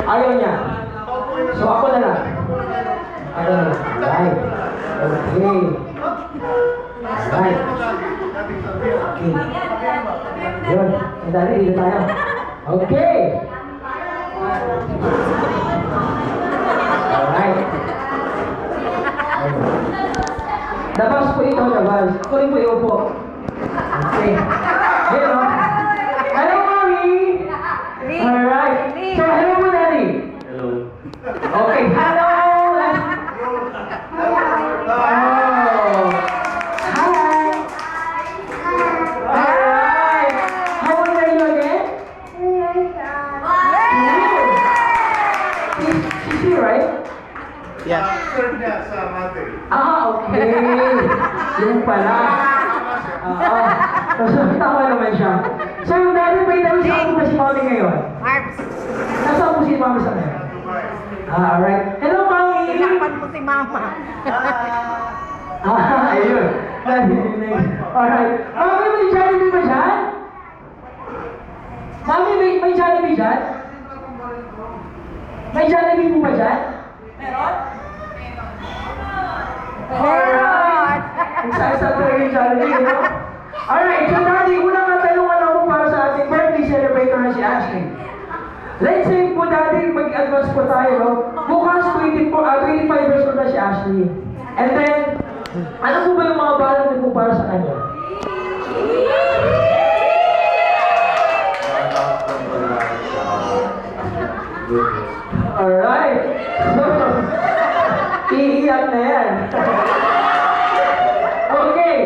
Ayaw niya. So ako na lang. Ako na lang. Right. Okay. Right. Okay. Yun. Sandali, dito tayo. Okay. Alright. Dabas po ito, dabas. Ako rin po iupo. Okay. Yun, no? Hello, Mommy! Alright. So, hello po, Daddy. Hello. Okay. Hello! Oh. Hi! Alright. How old are you again? She's here, right? Yeah. Serve niya sa mate. Okay. Yung pala. So, tama naman siya. So, yung dati ba ito, saan po ba si Mommy ngayon? Marps, Nasaan po si Mommy sa ngayon? Alright. Hello, Mommy! hirapan mo si Mama. Ayun. Alright. Mommy, may Jollibee ba dyan? Mommy, may Jollibee dyan? May Jollibee po ba dyan? Meron? Alright! Isa-isa talaga yung Jollibee, no? Alright, so Daddy, unang katanungan ako para sa ating birthday celebrator na si Ashley. Let's say po, Daddy, mag-advance po tayo, no? Bukas, 25 years old na si Ashley. And then, ano po ba yung mga balak niyo po para sa kanya? Alright. Iiyak na yan. Okay.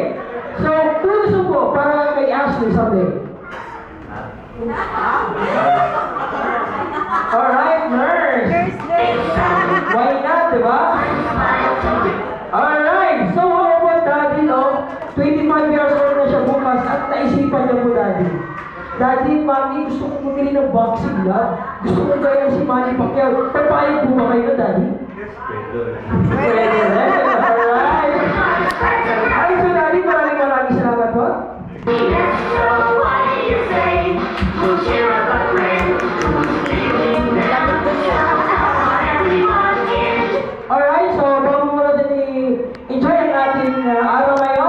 So, puso po para kay Ashley someday. Alright, nurse. Why not, diba? Alright. So, how about Daddy, no? 25 years old na siya bukas at naisipan niya po, Daddy. Daddy, Mami, gusto kong bumili ng boxing glove. Gusto kong gaya si Manny Pacquiao. Papayag po ba kayo, Daddy? Pwede rin. Alright. Ay, so Daddy, maraming salamat po. Yes, so what do you say? We'll cheer up a friend.